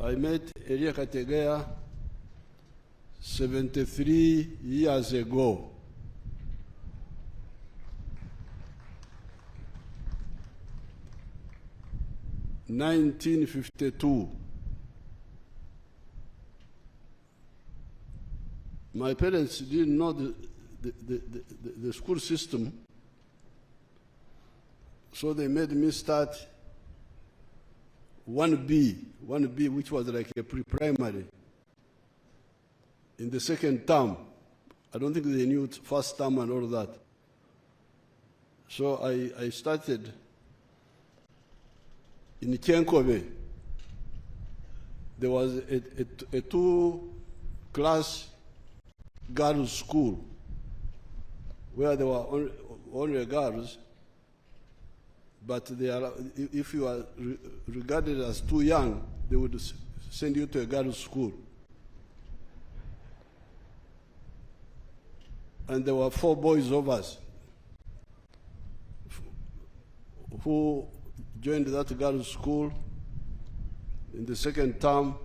I met Eriya Kategaya 73 years ago. In 1952. My parents didn't know the school system, so they made me start 1B, which was like a pre-primary, in the second term. I don't think they knew first term and all that. So I started in Kyenkobe. There was a two-class girls' school where there were only girls, but if you are regarded as too young, they would send you to a girls' school. And there were 4 boys of us who joined that girls' school in the second term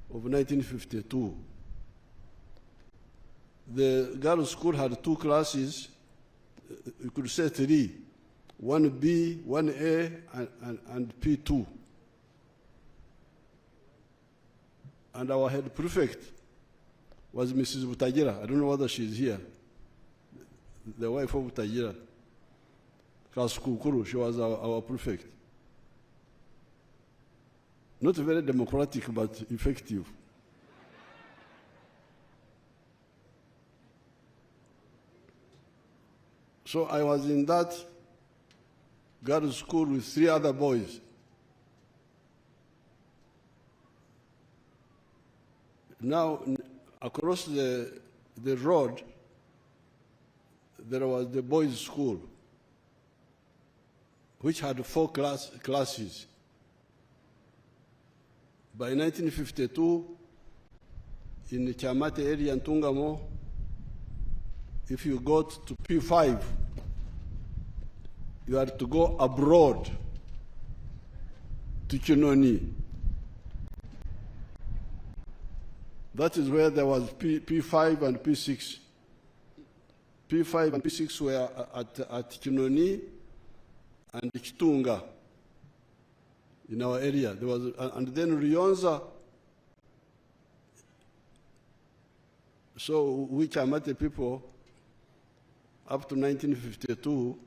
of 1952. The girls' school had 2 classes, you could say 3, 1B, 1A, and P2. And our head prefect was Mrs. Butagira. I don't know whether she's here. The wife of Butagira. She was our prefect. Not very democratic, but effective. So I was in that girls' school with 3 other boys. Now, across the road, there was the boys' school, which had 4 classes. By 1952, in the Chamate area in Tungamo, if you got to P5, you had to go abroad to Chinoni. That is where there was P5 and P6. P5 and P6 were at Chinoni and Chitunga in our area. There was, and then Ryonza. So we Chamate people, up to 1952,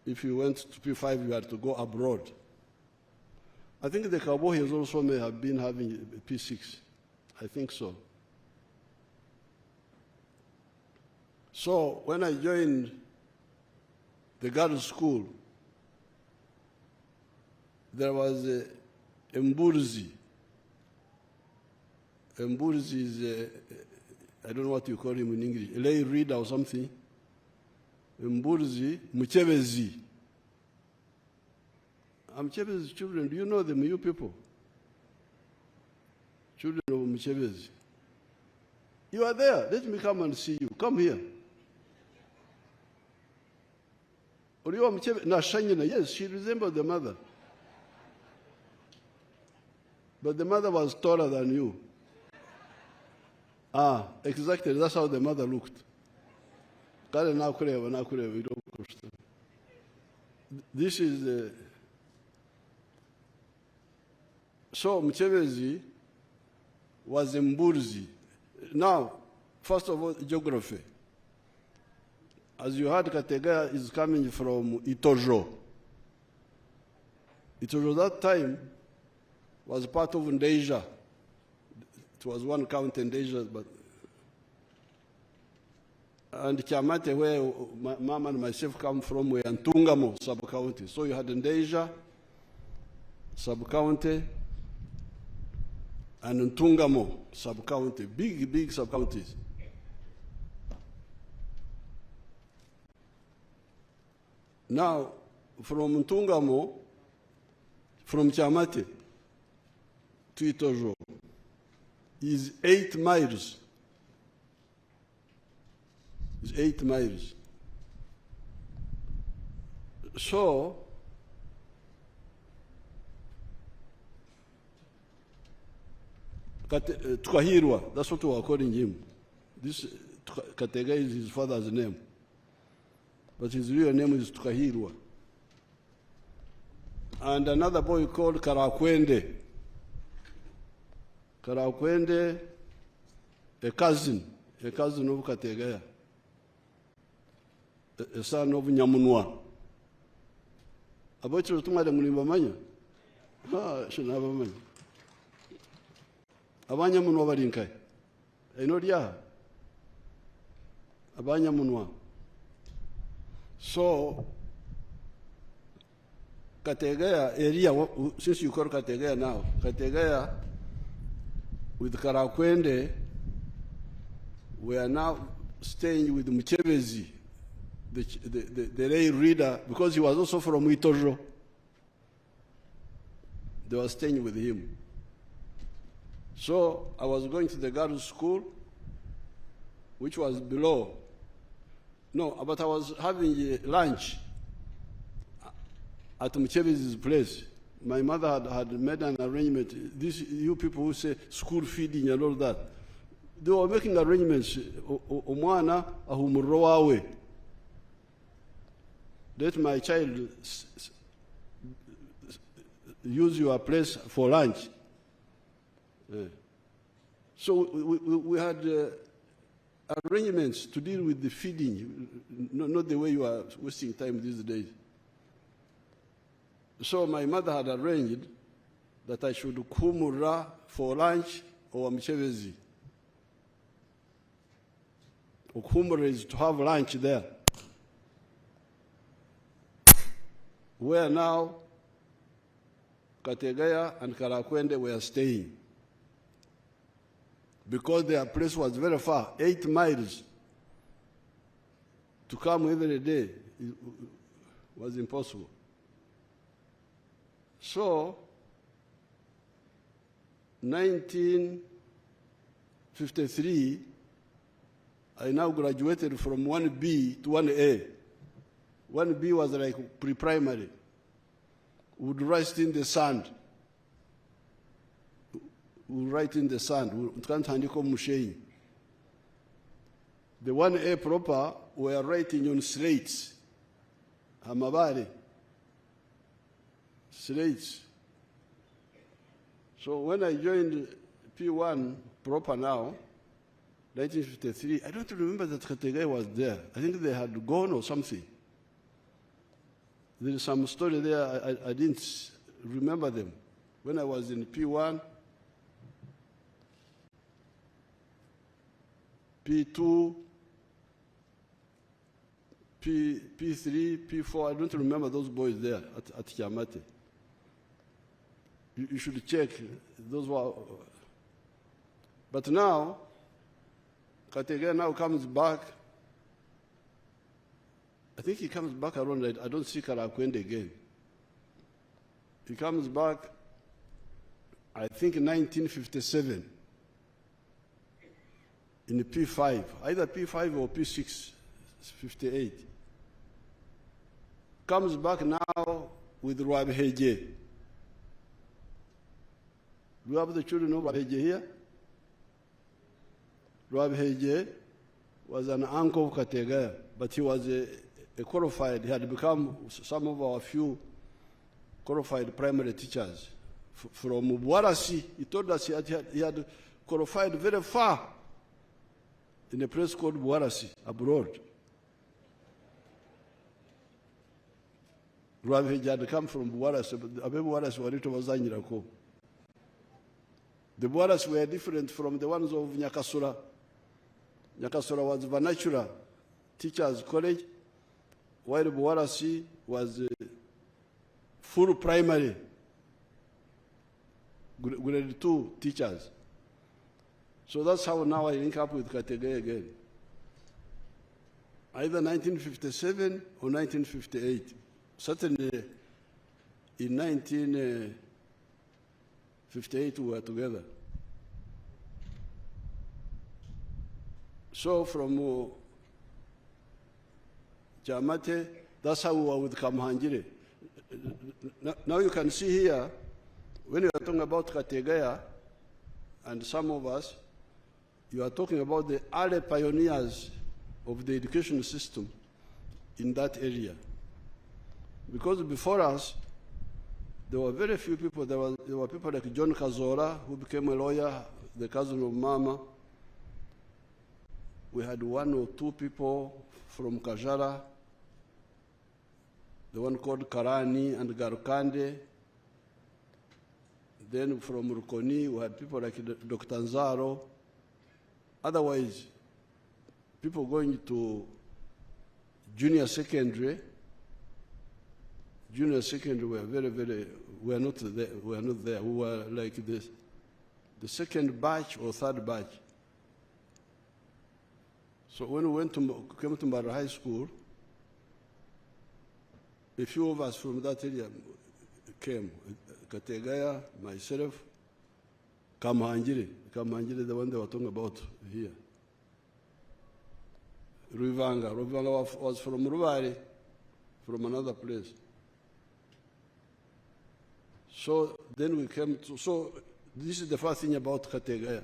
if you went to P5, you had to go abroad. I think the Kabohis also may have been having P6. I think so. So when I joined the girls' school, there was a Mburzi. Mburzi is I don't know what you call him in English, a lay reader or something. Mburzi, Muchebezi. Muchebezi's children, do you know them, you people? Children of Muchebezi. You are there, let me come and see you. Come here. Yes, she resembled the mother. But the mother was taller than you. Ah, exactly. That's how the mother looked. This is so Mchebezi was in Mburzi. Now, first of all, geography. As you heard, Kategaya is coming from Itojo. Itojo that time was part of Ndeja. It was one county in Ndeja, but and Chamate, where Mama and myself come from, were in Tungamo sub-county. So you had Ndeja sub-county and Ntungamo sub-county, big sub-counties. Now, from Ntungamo, from Chamate to Itojo, is 8 miles. It's 8 miles. So, Tukahirwa, that's what we were calling him. This Kategaya is his father's name. But his real name is Tukahirwa. And another boy called Karakwende. Karakwende, a cousin of Kategaya, a son of Nyamunwa. About you to Madam Limamanya? Ah, should have a man. Abanyamunwa Barinkai. I know ya. Abanyamunwa. So, Kategaya, Eriya, since you call Kategaya now, Kategaya with Karakwende, we are now staying with Museveni, the lay reader, because he was also from Itojo. They were staying with him. So I was going to the girls' school, which was below. No, but I was having lunch at Museveni's place. My mother had made an arrangement. These you people who say school feeding and all that, they were making arrangements. Omwana ahumurowawe. Let my child use your place for lunch. So we had arrangements to deal with the feeding, not the way you are wasting time these days. So my mother had arranged that I should kumura for lunch or Museveni. Kumura is to have lunch there. Where now Kategaya and Karakwende were staying. Because their place was very far, 8 miles. To come every day was impossible. So, 1953, I now graduated from 1B to 1A. 1B was like pre-primary. Would rest in the sand. We write in the sand. We can't handle mushein. The 1A proper were writing on slates. Hamabari. Slates. So when I joined P1 proper now, 1953, I don't remember that Kategaya was there. I think they had gone or something. There is some story there, I didn't remember them. When I was in P1, P2, P3, P4, I don't remember those boys there at Kiamate. You should check. Those were. But now, Kategaya now comes back. I think he comes back around, I don't see Karakwende again. He comes back, I think in 1957, in the P5, either P5 or P6, 58. Comes back now with Rwabheje. Do you have the children of Rwabheje here? Rwabheje was an uncle of Kategaya, but he was a qualified, he had become some of our few qualified primary teachers. From Buarasi, he told us he had qualified very far in a place called Buarasi, abroad. Rwabheje had come from Buarasi, but Buarasi were little Wazanyirako. The Buarasi were different from the ones of Nyakasura. Nyakasura was vernacular teachers' college, while Buarasi was full primary, grade 2 teachers. So that's how now I link up with Kategaya again. Either 1957 or 1958. Certainly in 1958 we were together. So from Jamate, that's how we were with Kamhanjire. Now you can see here, when you are talking about Kategaya, and some of us, you are talking about the early pioneers of the education system in that area. Because before us, there were very few people. There were people like John Kazora, who became a lawyer, the cousin of Mama. We had one or two people from Kajara, the one called Karani and Garukande. Then from Rukoni, we had people like Dr. Nzaro. Otherwise, people going to junior secondary were were not there. We were like the second batch or third batch. So when we came to Mara High School, a few of us from that area came. Kategaya, myself, Kamhanjiri, the one they were talking about here. Ruvanga was from Ruvari, from another place. So then we came to, so this is the first thing about Kategaya.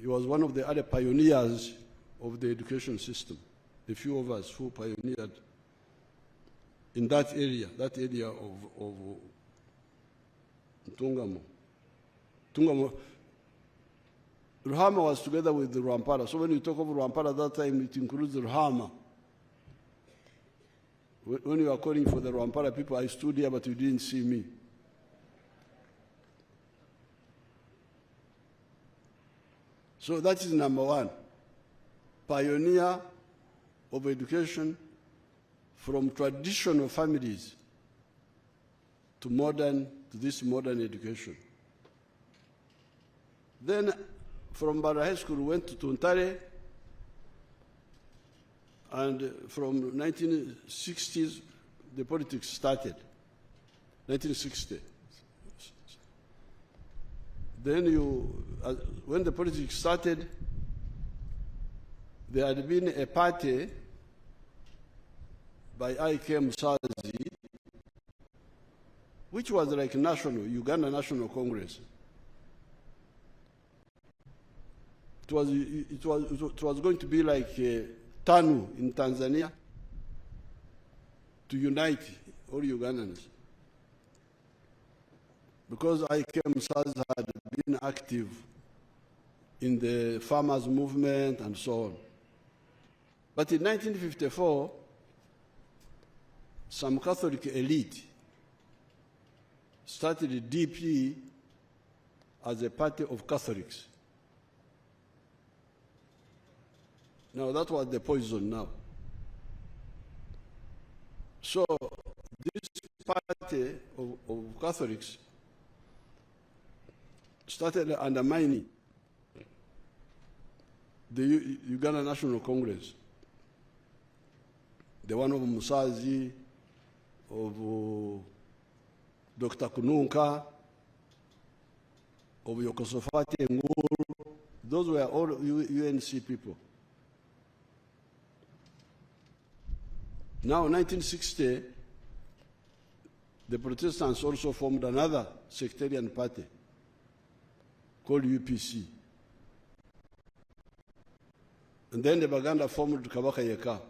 He was one of the other pioneers of the education system. A few of us who pioneered in that area of Tungamo. Ruhama was together with the Rwampara. So when you talk of Rwampara at that time, it includes Ruhama. When you are calling for the Rwampara people, I stood here, but you didn't see me. So that is number one. Pioneer of education from traditional families to this modern education. Then from Bara High School, we went to Tuntare, and from 1960s, the politics started. 1960. Then when the politics started, there had been a party by I.K. Musazi, which was like national, Uganda National Congress. It was going to be like TANU in Tanzania to unite all Ugandans. Because I.K. Musazi had been active in the farmers' movement and so on. But in 1954, some Catholic elite started the DP as a party of Catholics. Now that was the poison now. So this party of Catholics started undermining the Uganda National Congress. The one of Musazi, of Dr. Kununka, of Yokosofati Nguru, those were all UNC people. Now, in 1960, the Protestants also formed another sectarian party called UPC. And then the Baganda formed Kabaka Yeka,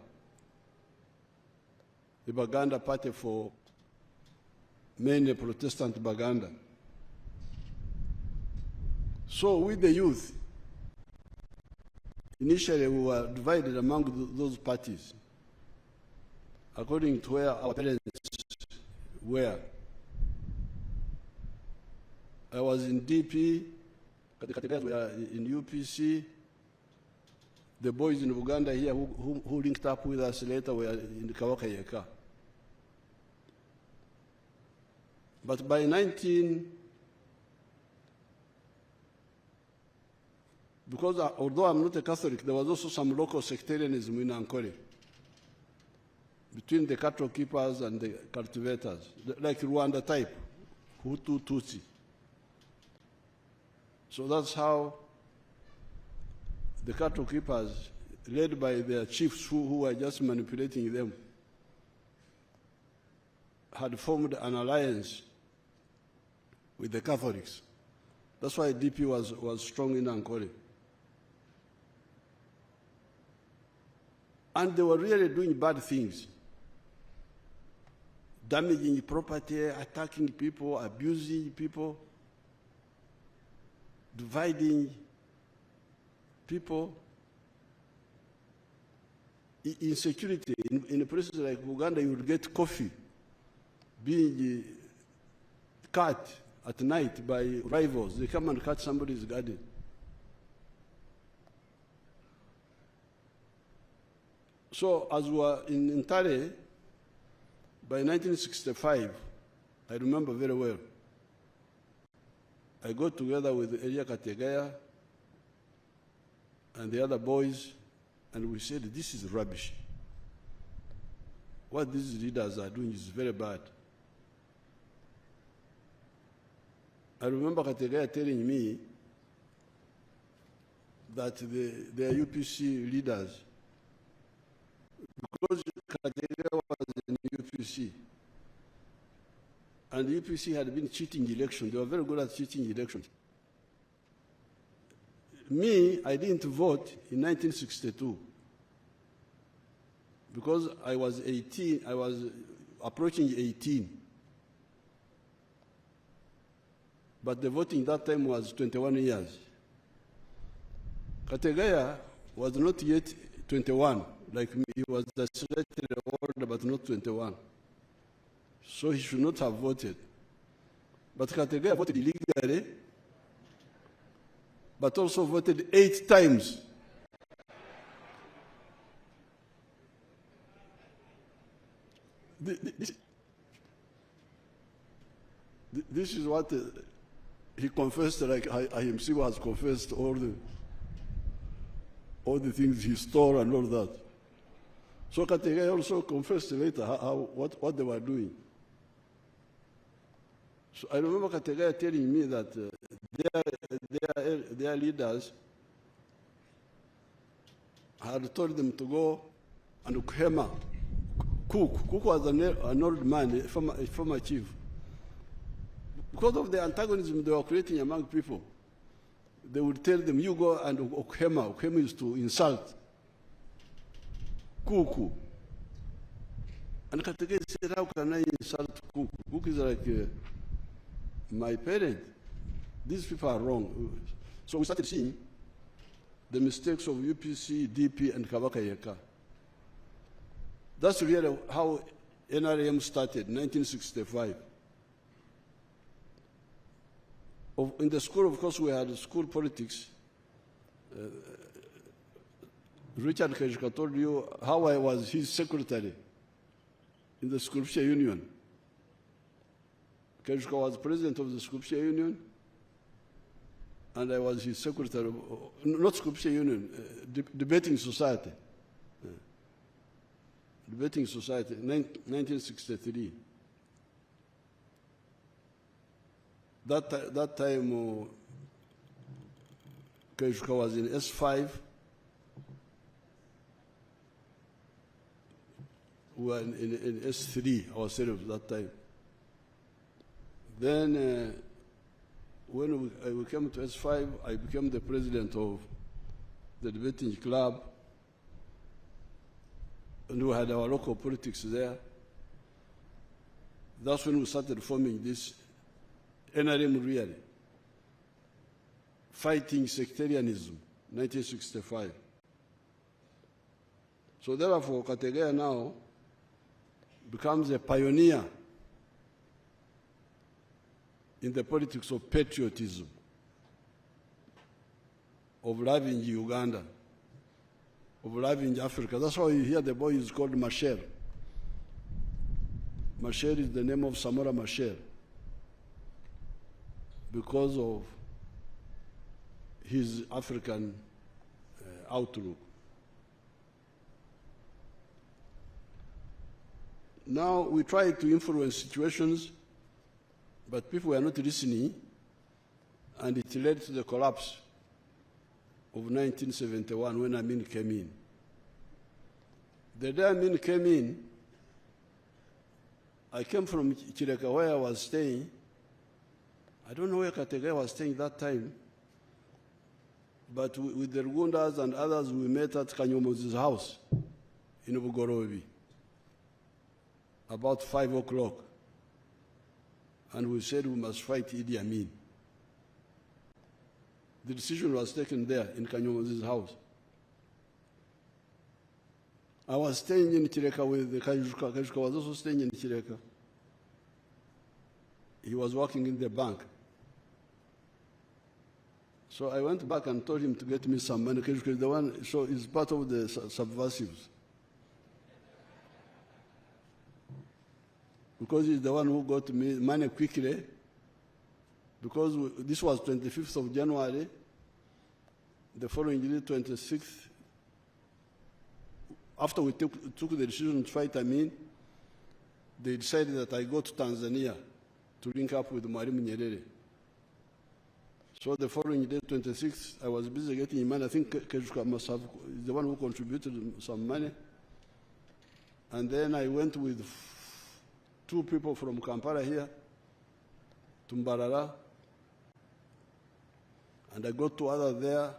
the Baganda party for mainly Protestant Baganda. So with the youth, initially we were divided among those parties, according to where our parents were. I was in DP, the Kategayas were in UPC. The boys in Uganda here who linked up with us later were in Kawaka Yeka. But by because although I'm not a Catholic, there was also some local sectarianism in Ankole between the cattle keepers and the cultivators, like Rwanda type, Hutu, Tutsi. So that's how the cattle keepers, led by their chiefs who were just manipulating them, had formed an alliance with the Catholics That's why DP was strong in Ankole. And they were really doing bad things. Damaging property, attacking people, abusing people, dividing people. Insecurity. In places like Uganda, you would get coffee being cut at night by rivals. They come and cut somebody's garden. So as we were in Ntare, by 1965, I remember very well, I got together with Eriya Kategaya and the other boys, and we said, this is rubbish. What these leaders are doing is very bad. I remember Kategaya telling me that their UPC leaders, because Kategaya was in UPC, and the UPC had been cheating elections. They were very good at cheating elections. Me, I didn't vote in 1962 because I was 18, I was approaching 18. But the voting that time was 21 years. Kategaya was not yet 21, like me. He was slightly older, but not 21. So he should not have voted. But Kategaya voted illegally, but also voted 8 times. This is what he confessed, like I himself has confessed all the things he stole and all that. So Kategaya also confessed later what they were doing. So I remember Kategaya telling me that their leaders had told them to go and cook was an old man, a former chief. Because of the antagonism they were creating among people, they would tell them, you go and ukhema. Ukhema is to insult. Kuku. And Kategaya said, how can I insult Kuku? Kuku is like my parent. These people are wrong. So we started seeing the mistakes of UPC, DP, and Kabaka Yeka. That's really how NRM started, 1965. In the school, of course, we had school politics. Richard Kajuka told you how I was his secretary in the Sculpture Union. Kajuka was president of the Sculpture Union, and I was his secretary, not Sculpture Union, Debating Society. Debating Society, 1963. That time, Kajuka was in S5. We were in S3 ourselves that time. Then, when we came to S5, I became the president of the debating club, and we had our local politics there. That's when we started forming this NRM really, fighting sectarianism, 1965. So therefore, Kategaya now becomes a pioneer in the politics of patriotism, of loving Uganda, of loving Africa. That's why you hear the boy is called Machel. Machel is the name of Samora Machel, because of his African outlook. Now we try to influence situations, but people were not listening, and it led to the collapse of 1971 when Amin came in. The day Amin came in, I came from Chireka where I was staying, I don't know where Kategaya was staying that time, but with the Rugundas and others, we met at Kanyomozi's house in Bugorobi about 5 o'clock. And we said we must fight Idi Amin. The decision was taken there in Kanyomozi's house. I was staying in Chireka with the Kajuka. Kajuka was also staying in Chireka. He was working in the bank. So I went back and told him to get me some money. Kajuka is the one, so he's part of the subversives. Because he's the one who got me money quickly. Because this was 25th of January. The following year, 26th. After we took the decision to fight Amin, they decided that I go to Tanzania to link up with Mwalimu Nyerere. So the following day, 26th, I was busy getting money. I think Kejuka must have the one who contributed some money. And then I went with 2 people from Kampala here to Mbarara. And I got 2 others there.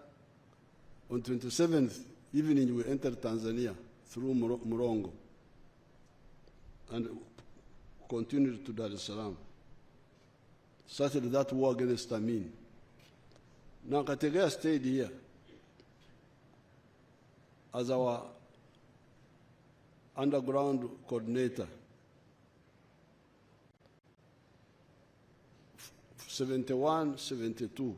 On 27th evening, we entered Tanzania through Murongo and continued to Dar es Salaam. Started that war against Amin. Now Kategaya stayed here as our underground coordinator. 71, 72.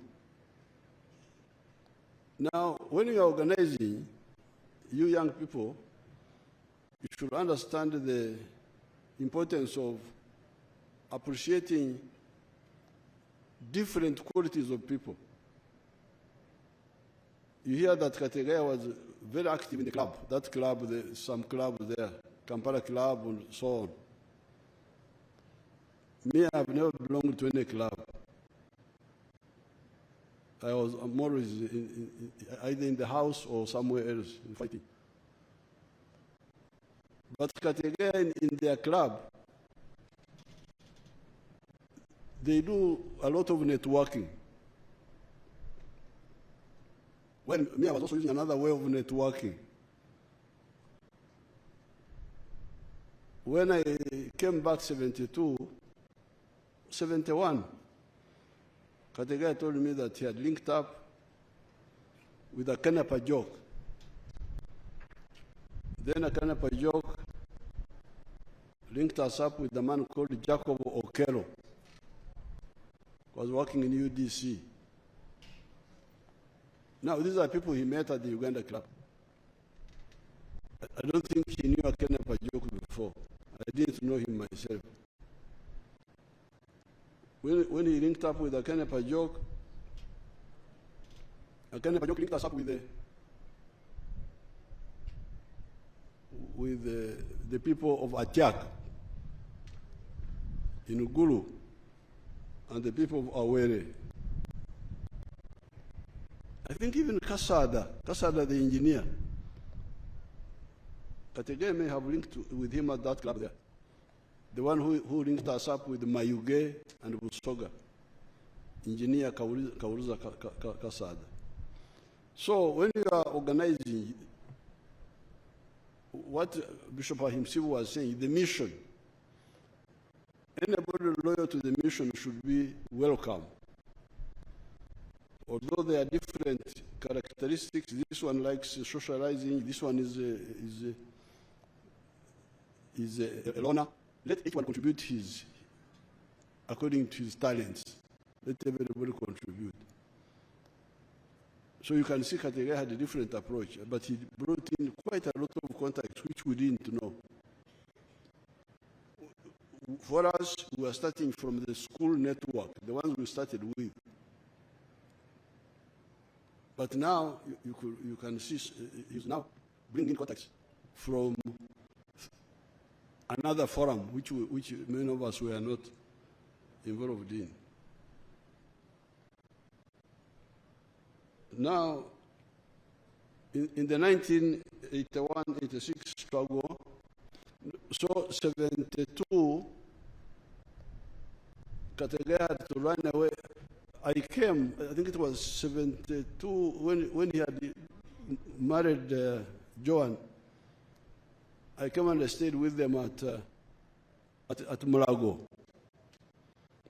Now, when you are organizing, you young people, you should understand the importance of appreciating different qualities of people. You hear that Kategaya was very active in the club. That club, some club there, Kampala Club and so on. Me, I have never belonged to any club. I'm always either in the house or somewhere else fighting. But Kategaya in their club, they do a lot of networking. Well, me, I was also using another way of networking. When I came back 72, 71, Kategaya told me that he had linked up with Akana Pajok. Then Akana Pajok linked us up with a man called Jacob Okelo, who was working in UDC. Now, these are people he met at the Uganda club. I don't think he knew Akana Pajok before. I didn't know him myself. When he linked up with Akana Pajok linked us up with the people of Atiak in Ugulu and the people of Awere. I think even Kasada the engineer, Kategaya may have linked with him at that club there. The one who linked us up with Mayuge and Busoga, engineer Kauruza Kasada. So when you are organizing, what Bishop himself was saying, the mission, anybody loyal to the mission should be welcome. Although there are different characteristics, this one likes socializing, this one is a loner. Let each one contribute according to his talents. Let everybody contribute. So you can see Kategaya had a different approach, but he brought in quite a lot of contacts which we didn't know. For us, we are starting from the school network, the ones we started with. But now you can see he's now bringing contacts from another forum which many of us were not involved in. Now, in the 1981-86 struggle, so 72, Kategaya had to run away. I came, I think it was 72, when he had married Joan. I came and I stayed with them at Mulago.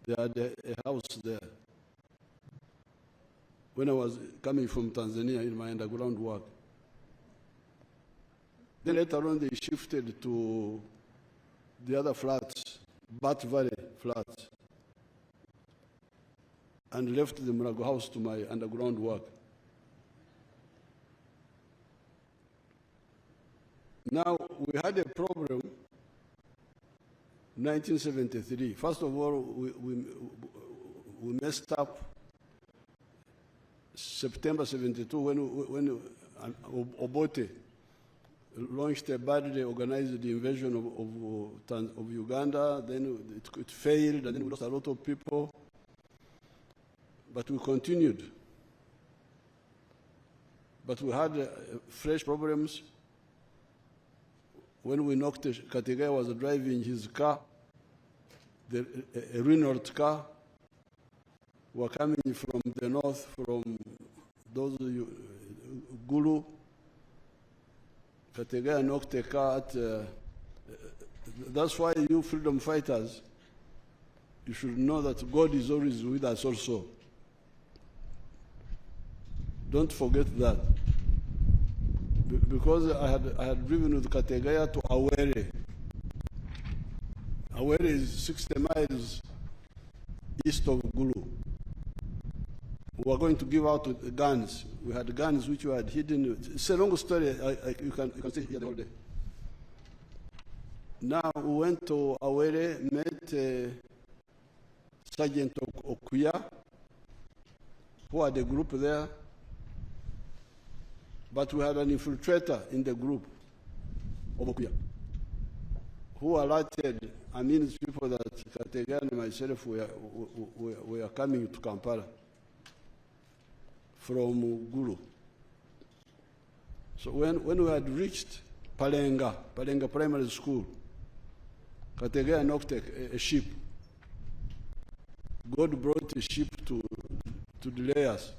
They had a house there. When I was coming from Tanzania in my underground work. Then later on they shifted to the other flats, Bat Valley flats, and left the Mulago house to my underground work. Now, we had a problem in 1973. First of all, we messed up September 72 when Obote launched a badly organized invasion of Uganda. Then it failed, and then we lost a lot of people. But we continued. But we had fresh problems. When we knocked, Kategaya was driving his car, a Renault car. Were coming from the north, from those Gulu. Kategaya knocked a car at, that's why you freedom fighters, you should know that God is always with us also. Don't forget that. Because I had driven with Kategaya to Yoweri. Yoweri is 60 miles east of Gulu. We were going to give out guns. We had guns which we had hidden. It's a long story. You can stay here the whole day. Now we went to Yoweri, met Sergeant Okuya, who had a group there. But we had an infiltrator in the group of Okuya, who alerted people that Kategaya and myself were coming to Kampala from Gulu. So when we had reached Palenga Primary School, Kategaya knocked a sheep. God brought a sheep to delay us.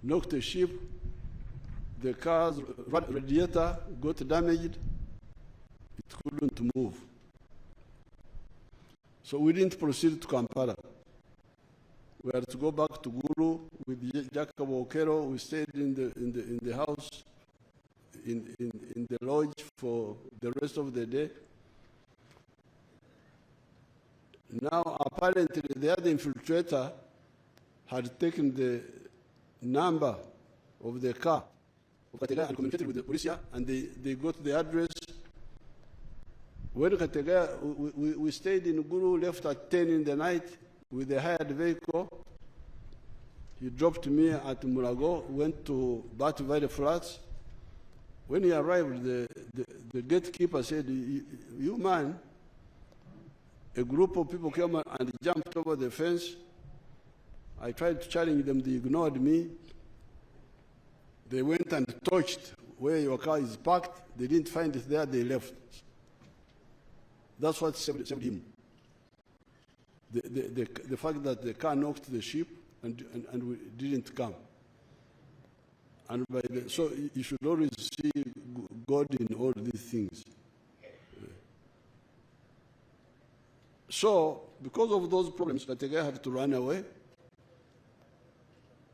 Knocked a sheep, the car's radiator got damaged, it couldn't move. So we didn't proceed to Kampala. We had to go back to Gulu with Jacob Okero. We stayed in the house, in the lodge for the rest of the day. Now, apparently, the other infiltrator had taken the number of the car of Kategaya and communicated with the police, and they got the address. When Kategaya, we stayed in Gulu, left at 10 in the night with a hired vehicle. He dropped me at Mulago, went to Bat Valley Flats. When he arrived, the gatekeeper said, you man, a group of people came and jumped over the fence. I tried to challenge them, they ignored me. They went and touched where your car is parked. They didn't find it there, they left. That's what saved him. The fact that the car knocked the sheep and we didn't come. And so you should always see God in all these things. So, because of those problems, Kategaya had to run away.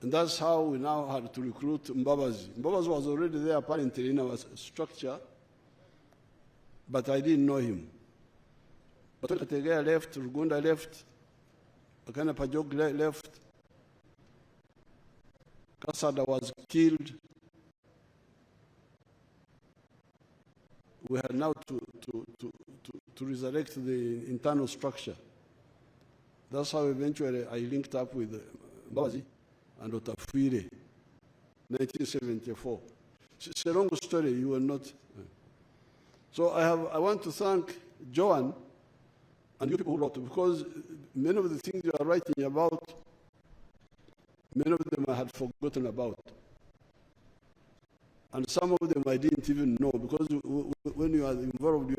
And that's how we now had to recruit Mbabazi. Mbabazi was already there apparently in our structure, but I didn't know him. But when Kategaya left, Rugunda left, Akana Pajog left, Kasada was killed. We had now to resurrect the internal structure. That's how eventually I linked up with Mbabazi and Otafuire, 1974. It's a long story, you will not. So I want to thank Joan and you people who wrote, because many of the things you are writing about, many of them I had forgotten about. And some of them I didn't even know, because when you are involved,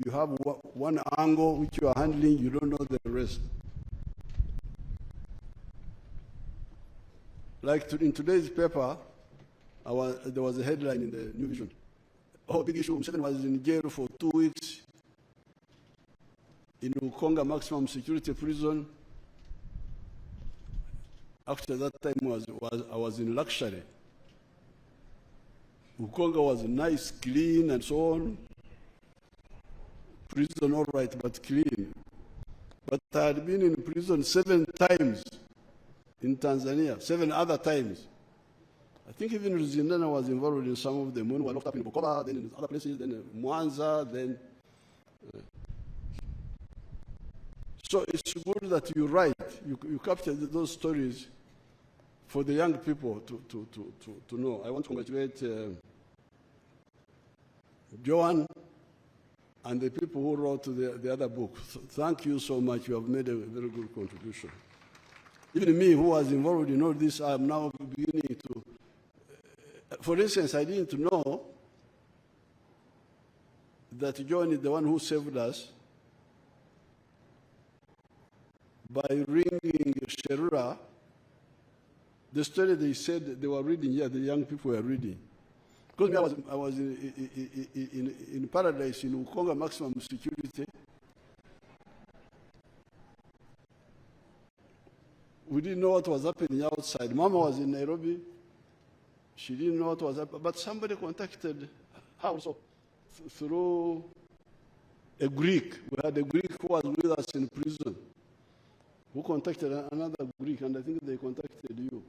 you have one angle which you are handling, you don't know the rest. Like in today's paper, there was a headline in the New Vision. Oh, big issue, Museveni was in jail for 2 weeks in Ukonga maximum security prison. After that time, I was in luxury. Ukonga was nice, clean, and so on. Prison, all right, but clean. But I had been in prison 7 times in Tanzania, 7 other times. I think even Ruzindana was involved in some of them. When we were locked up in Bukoba, then in other places, then Mwanza, then. So it's good that you write, you capture those stories for the young people to know. I want to congratulate Joan and the people who wrote the other book. Thank you so much. You have made a very good contribution. Even me, who was involved in all this, I am now beginning to. For instance, I didn't know that John is the one who saved us by ringing Sherura. The story they said they were reading here, the young people were reading. Because I was in paradise in Ukonga maximum security. We didn't know what was happening outside. Mama was in Nairobi. She didn't know what was happening. But somebody contacted her also through a Greek. We had a Greek who was with us in prison, who contacted another Greek, and I think they contacted you.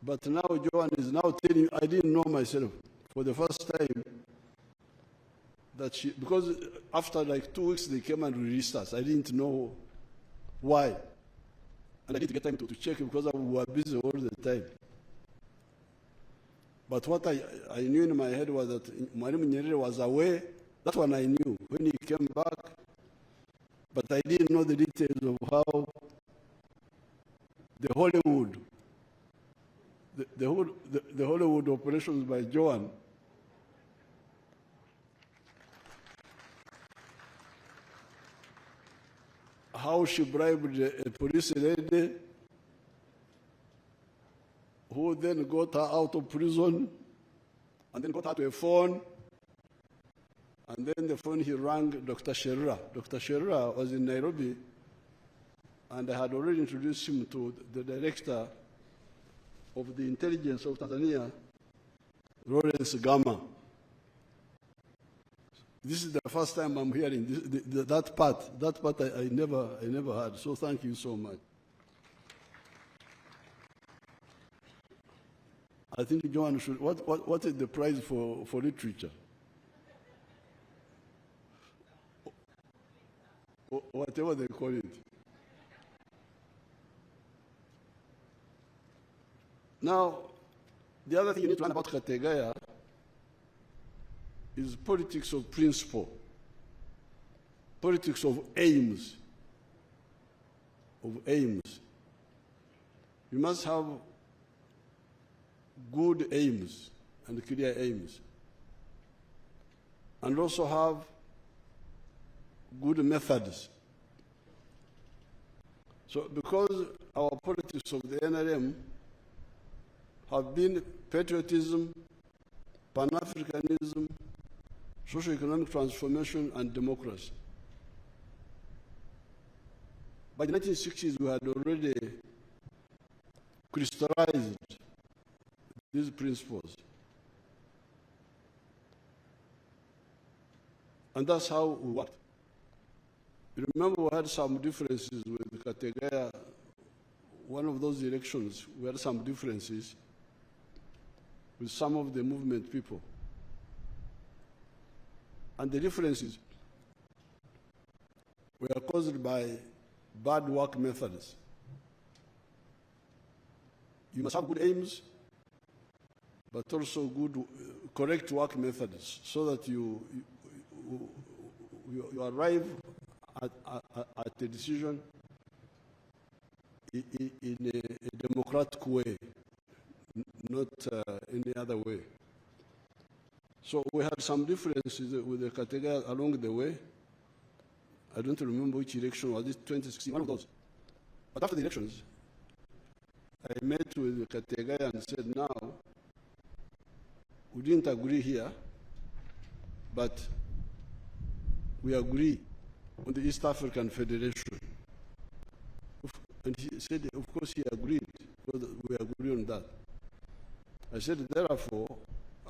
But now Joan is now telling, I didn't know myself for the first time that she, because after like 2 weeks they came and released us. I didn't know why. And I didn't get time to check because we were busy all the time. But what I knew in my head was that Mwalimu Nyerere was away. That one I knew when he came back. But I didn't know the details of how the Hollywood, the Hollywood operations by Joan how she bribed a police lady who then got her out of prison and then got her to a phone. And then the phone he rang Dr. Sherura. Dr. Sherura was in Nairobi, and I had already introduced him to the director of the intelligence of Tanzania, Lawrence Gama. This is the first time I'm hearing that part. That part I never heard. So thank you so much. I think Joan should. What is the prize for literature? Whatever they call it. Now, the other thing you need to learn about Kategaya is politics of principle, politics of aims. You must have good aims and clear aims, and also have good methods. So because our politics of the NRM have been patriotism, Pan-Africanism, socio-economic transformation, and democracy. By the 1960s, we had already crystallized these principles. And that's how we worked. You remember we had some differences with Kategaya. One of those elections, we had some differences with some of the movement people. And the differences were caused by bad work methods. You must have good aims, but also good, correct work methods, so that you arrive at a decision in a democratic way, not any other way. So we had some differences with the Kategaya along the way. I don't remember which election was it, 2016, one of those. But after the elections, I met with Kategaya and said, now, we didn't agree here, but we agree on the East African Federation. And he said, of course he agreed, because we agree on that. I said, therefore,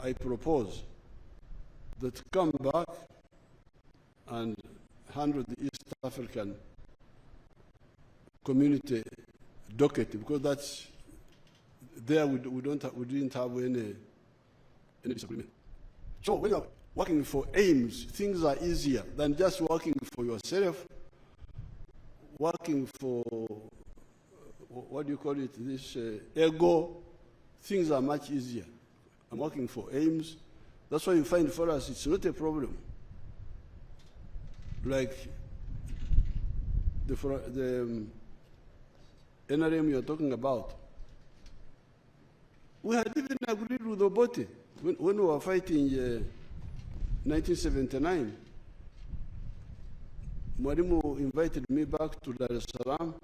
I propose that come back and handle the East African community docket, because that's there we didn't have any disagreement. So when you're working for aims, things are easier than just working for yourself, working for, what do you call it, this ego. Things are much easier. I'm working for aims. That's why you find for us it's not a problem. Like the NRM you're talking about. We had even agreed with Obote when we were fighting 1979. Mwalimu invited me back to Dar es Salaam.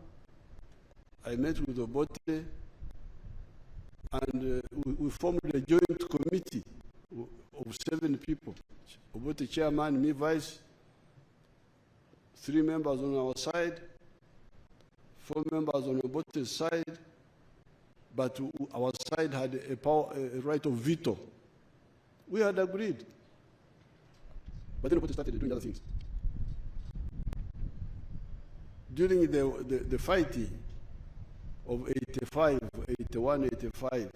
I met with Obote, and we formed a joint committee of 7 people. Obote chairman, me vice, 3 members on our side, 4 members on Obote's side, but our side had a right of veto. We had agreed. But then Obote started doing other things. During the fighting of 85, 81, 85,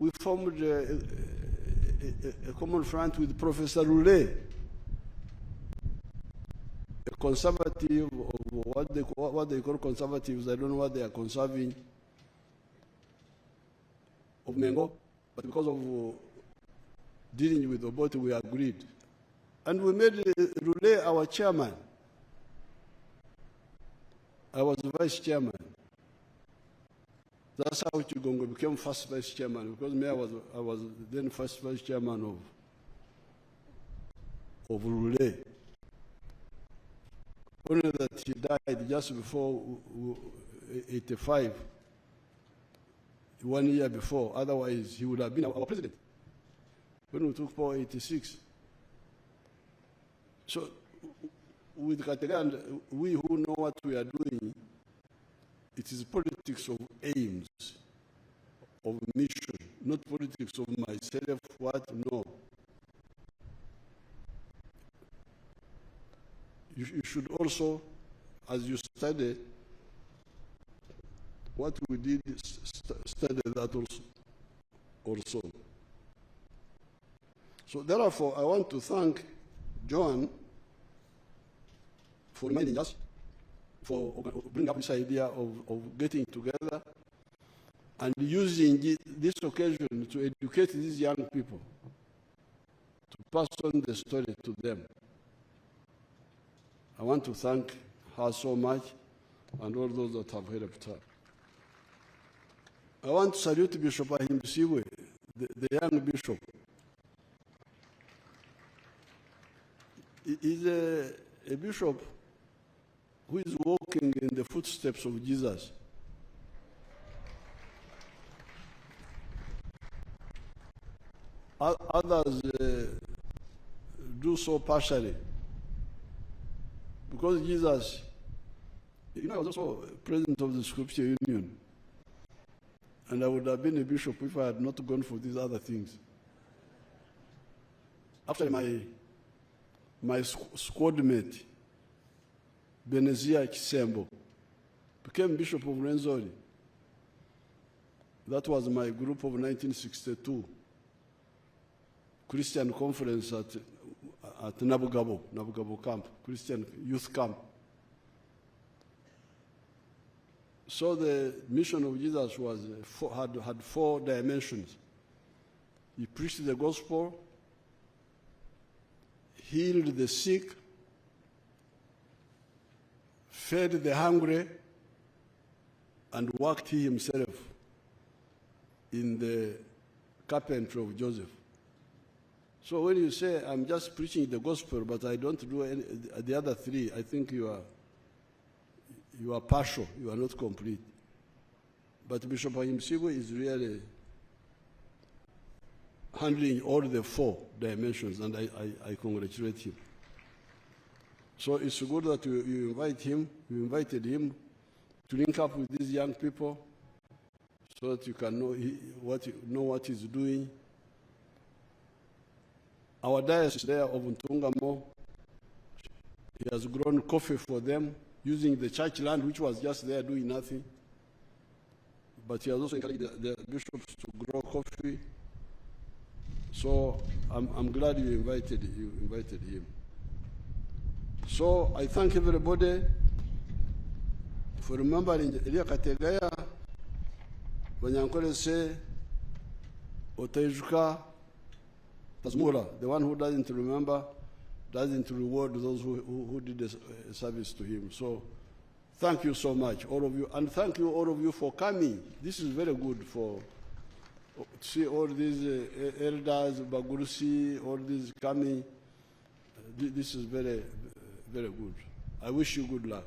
we formed a common front with Professor Rule, a conservative of what they call conservatives. I don't know what they are conserving, of Mengo, but because of dealing with Obote, we agreed. And we made Rule our chairman. I was the vice chairman. That's how Chigongo became first vice chairman, because me, I was then first vice chairman of Rule. Only that he died just before 85, 1 year before. Otherwise, he would have been our president when we took power 86. So, with Kategaya and we who know what we are doing, it is politics of aims, of mission, not politics of myself, what, no. You should also, as you study what we did, study that also. So therefore, I want to thank John for reminding us, for bringing up this idea of getting together and using this occasion to educate these young people, to pass on the story to them. I want to thank her so much and all those that have helped her. I want to salute Bishop Ahimsiwe, the young bishop. He is a bishop who is walking in the footsteps of Jesus. Others do so partially. Because Jesus, I was also president of the Scripture Union. And I would have been a bishop if I had not gone for these other things. After my squad mate, Benezia Kisembo, became Bishop of Rwenzori. That was my group of 1962 Christian conference at Nabugabo camp, Christian youth camp. So the mission of Jesus had 4 dimensions. He preached the gospel, healed the sick, fed the hungry, and worked he himself in the carpentry of Joseph. So when you say, I'm just preaching the gospel, but I don't do any, the other three, I think you are partial, you are not complete. But Bishop Ahimsibu is really handling all the four dimensions, and I congratulate him. So it's good that you invite him, you invited him to link up with these young people so that you can know what he's doing. Our diocese there of Ntungamo, he has grown coffee for them using the church land, which was just there doing nothing. But he has also encouraged the bishops to grow coffee. So I'm glad you invited him. So I thank everybody for remembering Eriya Kategaya, Banyankole say, Otejuka, Tasmula, the one who doesn't remember, doesn't reward those who did a service to him. So thank you so much, all of you. And thank you, all of you, for coming. This is very good to see all these elders, Bagurusi, all these coming. This is very, very good. I wish you good luck.